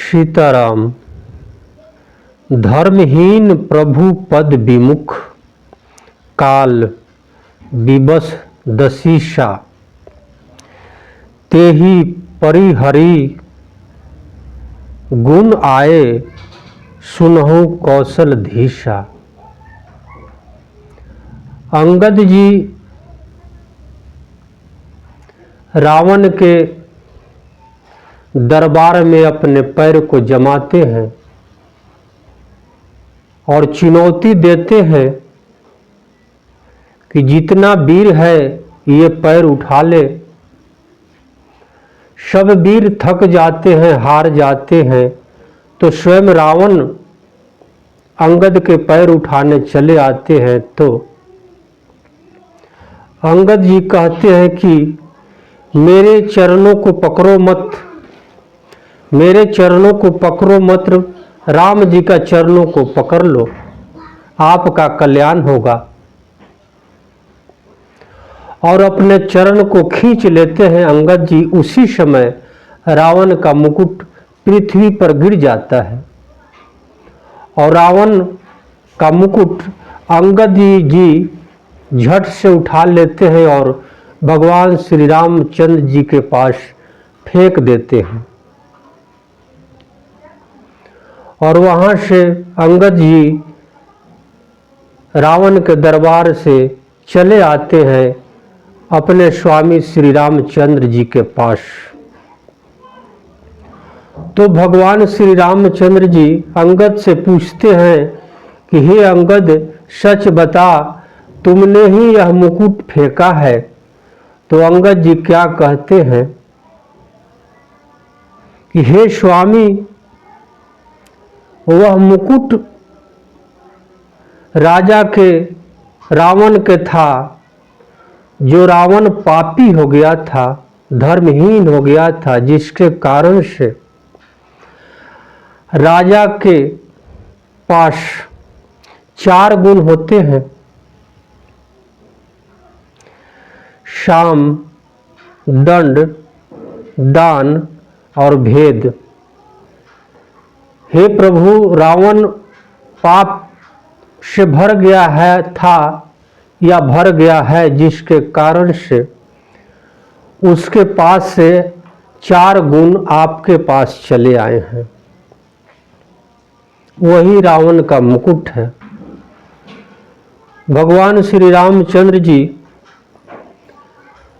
सीताराम। धर्महीन प्रभु पद विमुख, काल विवश दसीसा। तेहि परिहरि गुण आए, सुनहु कौशल धीसा। अंगद जी रावण के दरबार में अपने पैर को जमाते हैं और चुनौती देते हैं कि जितना वीर है ये पैर उठा ले। सब वीर थक जाते हैं, हार जाते हैं, तो स्वयं रावण अंगद के पैर उठाने चले आते हैं। तो अंगद जी कहते हैं कि मेरे चरणों को पकड़ो मत, मेरे चरणों को पकड़ो मत, राम जी का चरणों को पकड़ लो, आपका कल्याण होगा। और अपने चरण को खींच लेते हैं अंगद जी। उसी समय रावण का मुकुट पृथ्वी पर गिर जाता है और रावण का मुकुट अंगद जी झट से उठा लेते हैं और भगवान श्री रामचंद्र जी के पास फेंक देते हैं। और वहां से अंगद जी रावण के दरबार से चले आते हैं अपने स्वामी श्री रामचंद्र जी के पास। तो भगवान श्री रामचंद्र जी अंगद से पूछते हैं कि हे अंगद, सच बता, तुमने ही यह मुकुट फेंका है? तो अंगद जी क्या कहते हैं कि हे स्वामी, वह मुकुट राजा के रावण के था, जो रावण पापी हो गया था, धर्महीन हो गया था, जिसके कारण से राजा के पास 4 गुण होते हैं: साम, दंड, दान और भेद। हे प्रभु, रावण पाप से भर गया है था या भर गया है, जिसके कारण से उसके पास से 4 गुण आपके पास चले आए हैं। वही रावण का मुकुट है। भगवान श्री रामचंद्र जी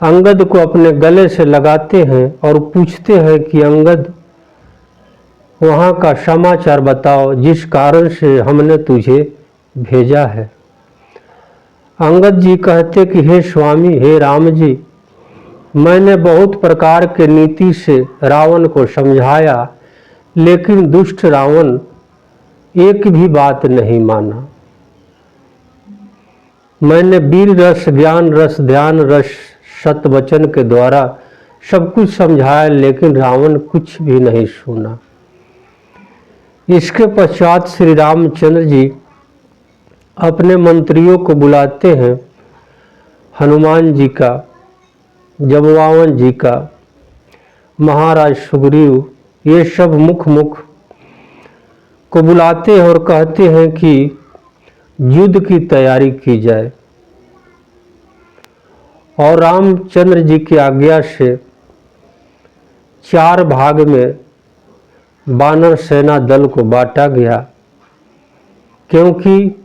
अंगद को अपने गले से लगाते हैं और पूछते हैं कि अंगद, वहाँ का समाचार बताओ जिस कारण से हमने तुझे भेजा है। अंगद जी कहते कि हे स्वामी, हे राम जी, मैंने बहुत प्रकार के नीति से रावण को समझाया, लेकिन दुष्ट रावण एक भी बात नहीं माना। मैंने वीर रस, ज्ञान रस, ध्यान रस, सत्य वचन के द्वारा सब कुछ समझाया, लेकिन रावण कुछ भी नहीं सुना। इसके पश्चात श्री रामचंद्र जी अपने मंत्रियों को बुलाते हैं, हनुमान जी का, जमवावन जी का, महाराज सुग्रीव, ये सब मुख को बुलाते हैं और कहते हैं कि युद्ध की तैयारी की जाए। और रामचंद्र जी की आज्ञा से 4 भाग में वानर सेना दल को बांटा गया, क्योंकि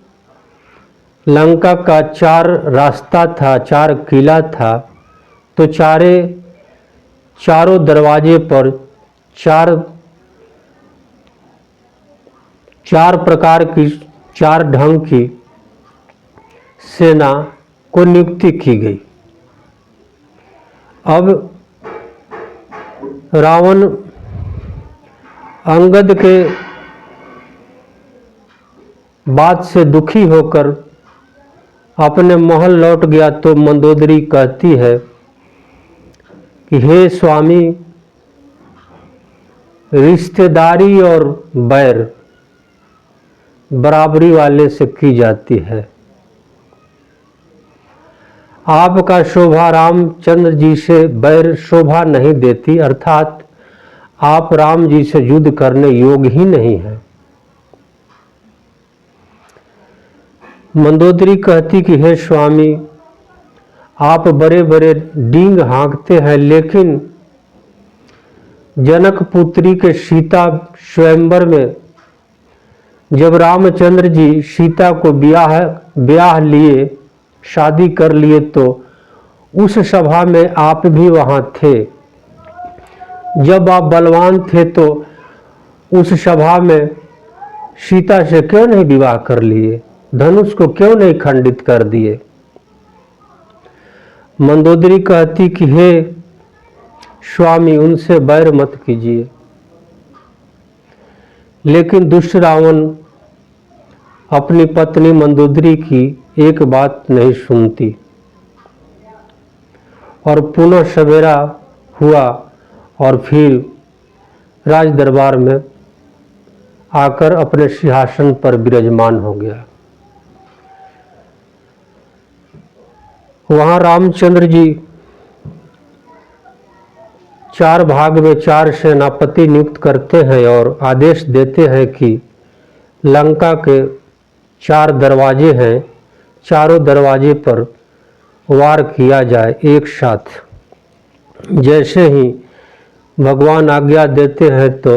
लंका का 4 रास्ता था, 4 किला था, तो चारों दरवाजे पर 4 प्रकार की, 4 ढंग की सेना को नियुक्ति की गई। अब रावण अंगद के बात से दुखी होकर अपने महल लौट गया। तो मंदोदरी कहती है कि हे स्वामी, रिश्तेदारी और बैर बराबरी वाले से की जाती है। आपका शोभा रामचंद्र जी से बैर शोभा नहीं देती, अर्थात आप राम जी से युद्ध करने योग्य ही नहीं हैं। मंदोदरी कहती कि हे स्वामी, आप बड़े बड़े डींग हाँकते हैं, लेकिन जनक पुत्री के सीता स्वयंवर में जब रामचंद्र जी सीता को ब्याह लिए, शादी कर लिए, तो उस सभा में आप भी वहां थे। जब आप बलवान थे तो उस सभा में सीता से क्यों नहीं विवाह कर लिए? धनुष को क्यों नहीं खंडित कर दिए? मंदोदरी कहती कि हे स्वामी, उनसे बैर मत कीजिए। लेकिन दुष्ट रावण अपनी पत्नी मंदोदरी की एक बात नहीं सुनती और पुनः सवेरा हुआ और फिर राज दरबार में आकर अपने सिंहासन पर विराजमान हो गया। वहां रामचंद्र जी 4 भाग में 4 सेनापति नियुक्त करते हैं और आदेश देते हैं कि लंका के 4 दरवाजे हैं, चारों दरवाजे पर वार किया जाए एक साथ। जैसे ही भगवान आज्ञा देते हैं तो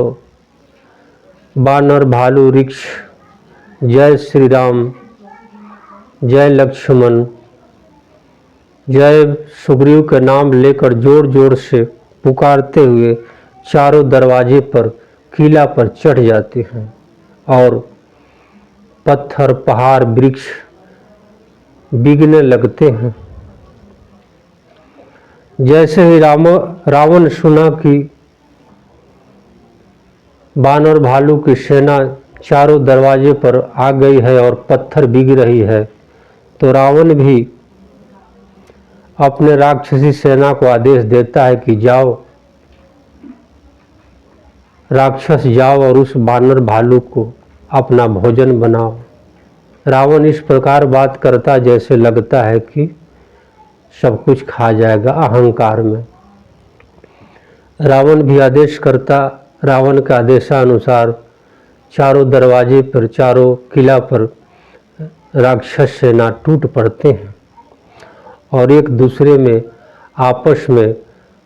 बानर, भालू, वृक्ष जय श्री राम, जय लक्ष्मण, जय सुग्रीव के नाम लेकर जोर जोर से पुकारते हुए चारों दरवाजे पर, किला पर चढ़ जाते हैं और पत्थर, पहाड़, वृक्ष बिगने लगते हैं। जैसे ही रावण सुना कि बानर भालू की सेना चारों दरवाजे पर आ गई है और पत्थर बिग रही है, तो रावण भी अपने राक्षसी सेना को आदेश देता है कि जाओ राक्षस, जाओ और उस बानर भालू को अपना भोजन बनाओ। रावण इस प्रकार बात करता जैसे लगता है कि सब कुछ खा जाएगा, अहंकार में। रावण भी आदेश करता, रावण के आदेशानुसार चारों दरवाजे पर, चारों किला पर राक्षस सेना टूट पड़ते हैं और एक दूसरे में आपस में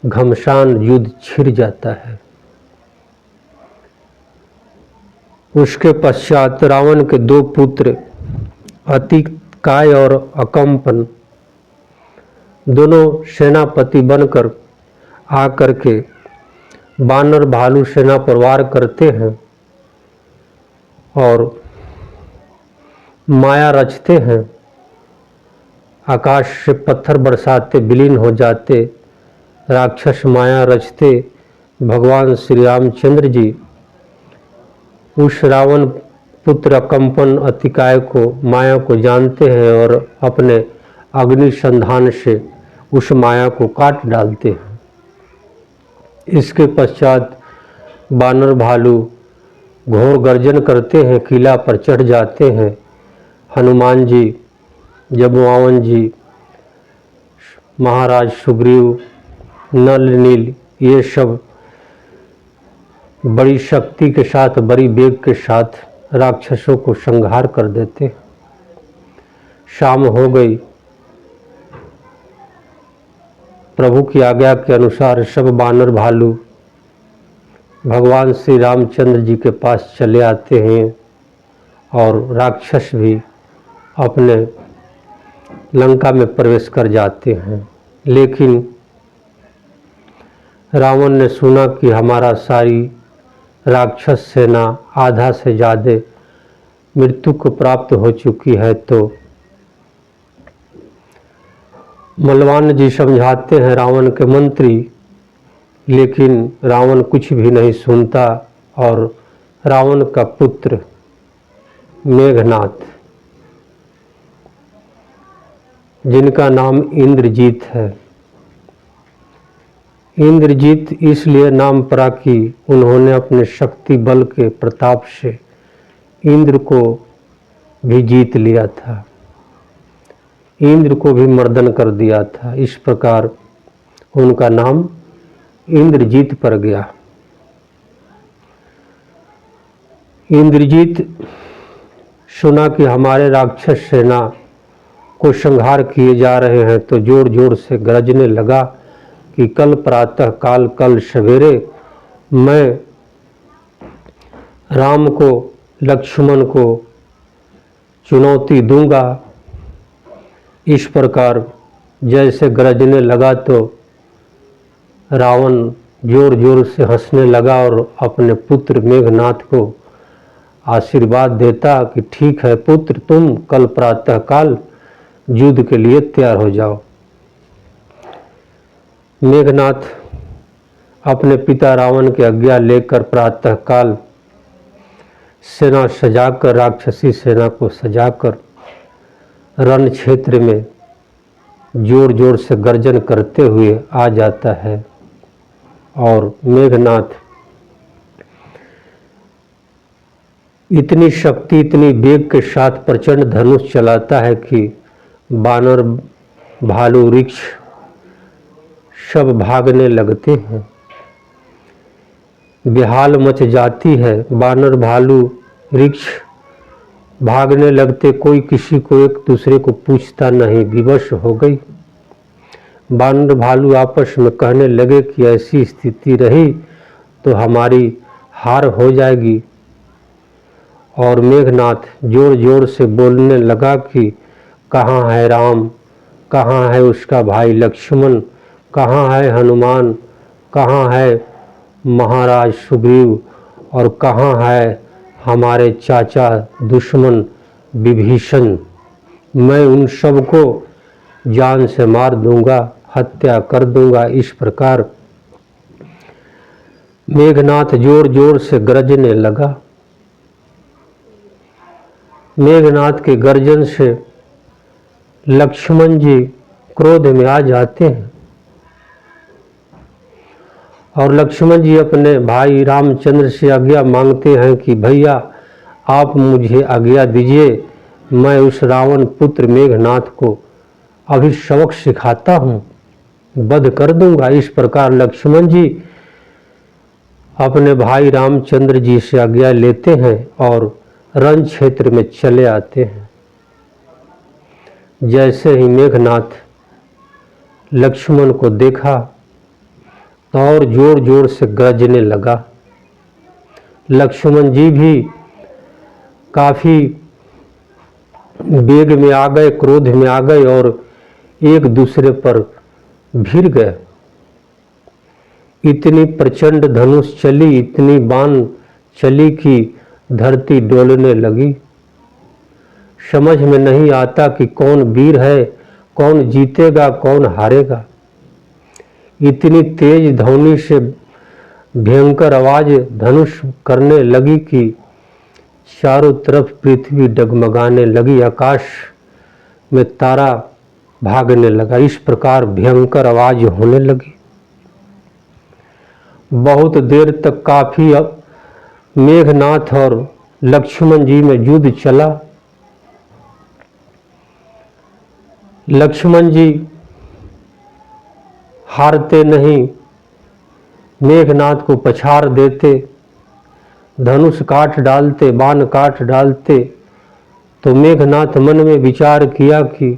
घमसान युद्ध छिड़ जाता है। उसके पश्चात रावण के 2 पुत्र अतिकाय और अकंपन दोनों सेनापति बनकर आकर के बानर भालू सेना पर वार करते हैं और माया रचते हैं। आकाश से पत्थर बरसाते, विलीन हो जाते। राक्षस माया रचते। भगवान श्री रामचंद्र जी उस रावण पुत्र कंपन अतिकाय को, माया को जानते हैं और अपने अग्नि संधान से उस माया को काट डालते हैं। इसके पश्चात बानर भालू घोर गर्जन करते हैं, किला पर चढ़ जाते हैं। हनुमान जी, जम्बुवान जी, महाराज सुग्रीव, नल नील, ये सब बड़ी शक्ति के साथ, बड़ी वेग के साथ राक्षसों को संहार कर देते। शाम हो गई। प्रभु की आज्ञा के अनुसार सब बानर भालू भगवान श्री रामचंद्र जी के पास चले आते हैं और राक्षस भी अपने लंका में प्रवेश कर जाते हैं। लेकिन रावण ने सुना कि हमारा सारी राक्षस सेना आधा से ज़्यादा मृत्यु को प्राप्त हो चुकी है, तो बलवान जी समझाते हैं रावण के मंत्री, लेकिन रावण कुछ भी नहीं सुनता और रावण का पुत्र मेघनाथ, जिनका नाम इंद्रजीत है, इंद्रजीत इसलिए नाम पड़ा कि उन्होंने अपने शक्ति बल के प्रताप से इंद्र को भी जीत लिया था, इंद्र को भी मर्दन कर दिया था। इस प्रकार उनका नाम इंद्रजीत पड़ गया। इंद्रजीत सुना कि हमारे राक्षस सेना को संहार किए जा रहे हैं तो जोर जोर से गरजने लगा कि कल प्रातः काल, कल सवेरे मैं राम को, लक्ष्मण को चुनौती दूंगा। इस प्रकार जैसे गरजने लगा तो रावण जोर जोर से हंसने लगा और अपने पुत्र मेघनाथ को आशीर्वाद देता कि ठीक है पुत्र, तुम कल प्रातः काल युद्ध के लिए तैयार हो जाओ। मेघनाथ अपने पिता रावण की आज्ञा लेकर प्रातः काल सेना सजाकर, राक्षसी सेना को सजाकर रण क्षेत्र में जोर जोर से गर्जन करते हुए आ जाता है और मेघनाथ इतनी शक्ति, इतनी वेग के साथ प्रचंड धनुष चलाता है कि बानर, भालू, वृक्ष सब भागने लगते हैं। बेहाल मच जाती है। बानर, भालू, वृक्ष भागने लगते, कोई किसी को एक दूसरे को पूछता नहीं, विवश हो गई। बानर भालू आपस में कहने लगे कि ऐसी स्थिति रही तो हमारी हार हो जाएगी। और मेघनाथ जोर जोर से बोलने लगा कि कहाँ है राम, कहाँ है उसका भाई लक्ष्मण, कहाँ है हनुमान, कहाँ है महाराज सुग्रीव और कहाँ है हमारे चाचा दुश्मन विभीषण। मैं उन सबको जान से मार दूंगा, हत्या कर दूंगा। इस प्रकार मेघनाथ जोर जोर से गरजने लगा। मेघनाथ के गर्जन से लक्ष्मण जी क्रोध में आ जाते हैं और लक्ष्मण जी अपने भाई रामचंद्र से आज्ञा मांगते हैं कि भैया आप मुझे आज्ञा दीजिए, मैं उस रावण पुत्र मेघनाथ को अभी सबक सिखाता हूँ, वध कर दूंगा। इस प्रकार लक्ष्मण जी अपने भाई रामचंद्र जी से आज्ञा लेते हैं और रण क्षेत्र में चले आते हैं। जैसे ही मेघनाथ लक्ष्मण को देखा तो और जोर जोर से गरजने लगा। लक्ष्मण जी भी काफी वेग में आ गए, क्रोध में आ गए और एक दूसरे पर भिड़ गए। इतनी प्रचंड धनुष चली, इतनी बाण चली कि धरती डोलने लगी। समझ में नहीं आता कि कौन वीर है, कौन जीतेगा, कौन हारेगा। इतनी तेज ध्वनि से भयंकर आवाज धनुष करने लगी कि चारों तरफ पृथ्वी डगमगाने लगी, आकाश में तारा भागने लगा। इस प्रकार भयंकर आवाज होने लगी। बहुत देर तक काफी मेघनाथ और लक्ष्मण जी में युद्ध चला। लक्ष्मण जी हारते नहीं, मेघनाथ को पछाड़ देते, धनुष काट डालते, बाण काट डालते। तो मेघनाथ मन में विचार किया कि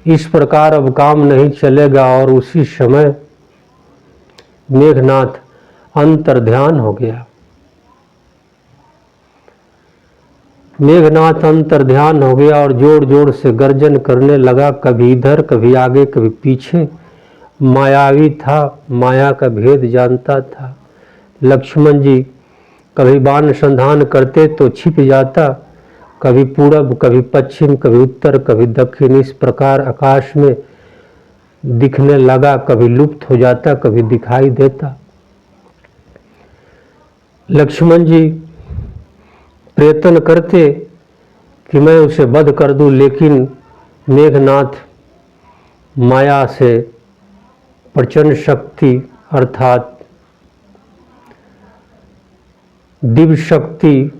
इस प्रकार अब काम नहीं चलेगा और उसी समय मेघनाथ अंतर्ध्यान हो गया। मेघनाथ अंतर्ध्यान हो गया और जोर जोर से गर्जन करने लगा, कभी इधर, कभी आगे, कभी पीछे। मायावी था, माया का भेद जानता था। लक्ष्मण जी कभी बाण संधान करते तो छिप जाता, कभी पूरब, कभी पश्चिम, कभी उत्तर, कभी दक्षिण। इस प्रकार आकाश में दिखने लगा, कभी लुप्त हो जाता, कभी दिखाई देता। लक्ष्मण जी प्रयत्न करते कि मैं उसे वध कर दूं, लेकिन मेघनाथ माया से प्रचंड शक्ति अर्थात दिव्य शक्ति,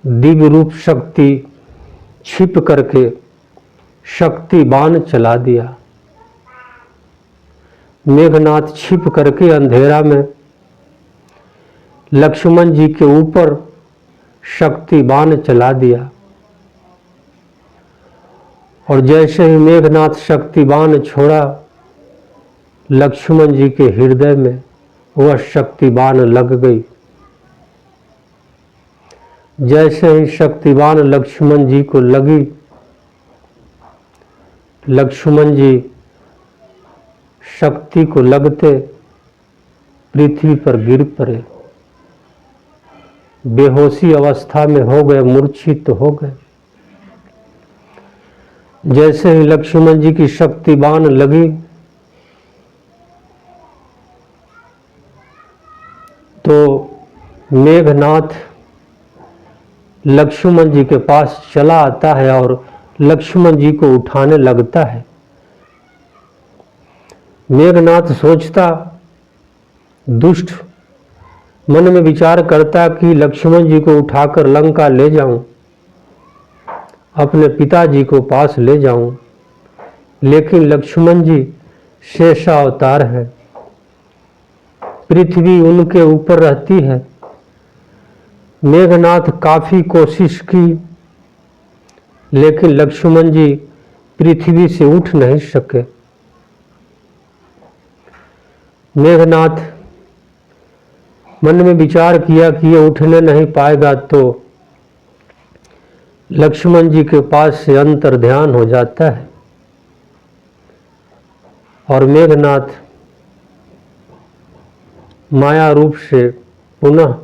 दिव्य रूप शक्ति छिप करके शक्ति बाण चला दिया। मेघनाथ छिप करके अंधेरा में लक्ष्मण जी के ऊपर शक्ति बाण चला दिया और जैसे ही मेघनाथ शक्ति बाण छोड़ा, लक्ष्मण जी के हृदय में वह शक्ति बाण लग गई। जैसे ही शक्ति बाण लक्ष्मण जी को लगी, लक्ष्मण जी शक्ति को लगते पृथ्वी पर गिर पड़े, बेहोशी अवस्था में हो गए, मूर्छित हो गए। जैसे ही लक्ष्मण जी की शक्ति बाण लगी, तो मेघनाथ लक्ष्मण जी के पास चला आता है और लक्ष्मण जी को उठाने लगता है। मेघनाथ सोचता, दुष्ट मन में विचार करता कि लक्ष्मण जी को उठाकर लंका ले जाऊं, अपने पिताजी को पास ले जाऊं, लेकिन लक्ष्मण जी शेषावतार है, पृथ्वी उनके ऊपर रहती है। मेघनाथ काफी कोशिश की, लेकिन लक्ष्मण जी पृथ्वी से उठ नहीं सके। मेघनाथ मन में विचार किया कि ये उठने नहीं पाएगा, तो लक्ष्मण जी के पास से अंतर ध्यान हो जाता है और मेघनाथ माया रूप से पुनः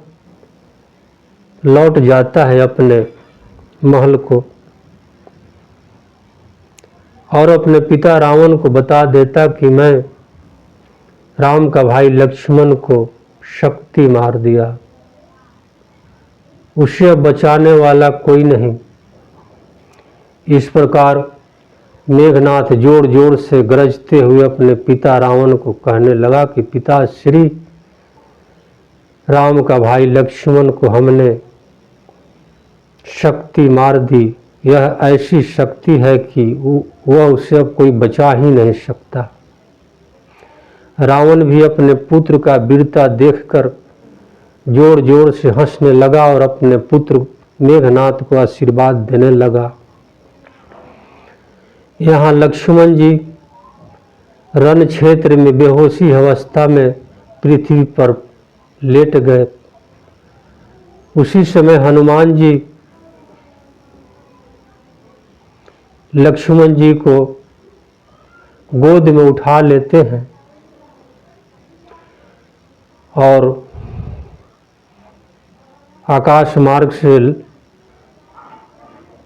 लौट जाता है अपने महल को और अपने पिता रावण को बता देता कि मैं राम का भाई लक्ष्मण को शक्ति मार दिया, उसे बचाने वाला कोई नहीं। इस प्रकार मेघनाथ जोर जोर से गरजते हुए अपने पिता रावण को कहने लगा कि पिता श्री, राम का भाई लक्ष्मण को हमने शक्ति मार दी। यह ऐसी शक्ति है कि वह उसे अब कोई बचा ही नहीं सकता। रावण भी अपने पुत्र का वीरता देखकर जोर जोर से हंसने लगा और अपने पुत्र मेघनाथ को आशीर्वाद देने लगा। यहाँ लक्ष्मण जी रण क्षेत्र में बेहोशी अवस्था में पृथ्वी पर लेट गए। उसी समय हनुमान जी लक्ष्मण जी को गोद में उठा लेते हैं और आकाश मार्ग से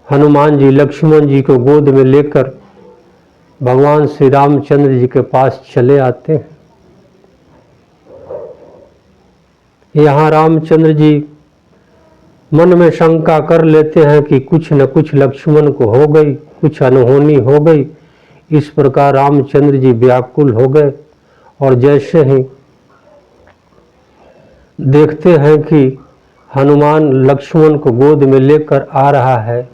हनुमान जी लक्ष्मण जी को गोद में लेकर भगवान श्री रामचंद्र जी के पास चले आते हैं। यहाँ रामचंद्र जी मन में शंका कर लेते हैं कि कुछ न कुछ लक्ष्मण को हो गई, कुछ अनहोनी हो गई। इस प्रकार रामचंद्र जी व्याकुल हो गए और जैसे ही देखते हैं कि हनुमान लक्ष्मण को गोद में लेकर आ रहा है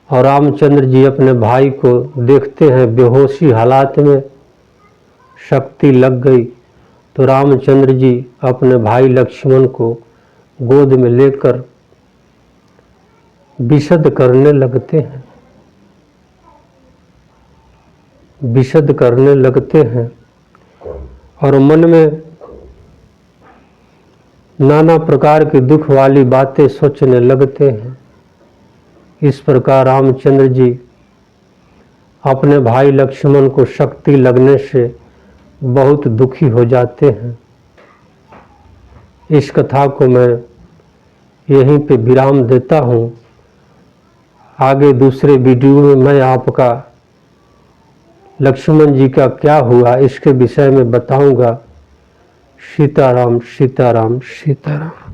और रामचंद्र जी अपने भाई को देखते हैं बेहोशी हालात में, शक्ति लग गई, तो रामचंद्र जी अपने भाई लक्ष्मण को गोद में लेकर विशद करने लगते हैं, विशद करने लगते हैं और मन में नाना प्रकार की दुख वाली बातें सोचने लगते हैं। इस प्रकार रामचंद्र जी अपने भाई लक्ष्मण को शक्ति लगने से बहुत दुखी हो जाते हैं। इस कथा को मैं यहीं पे विराम देता हूँ। आगे दूसरे वीडियो में मैं आपका लक्ष्मण जी का क्या हुआ इसके विषय में बताऊंगा। सीताराम सीताराम सीताराम।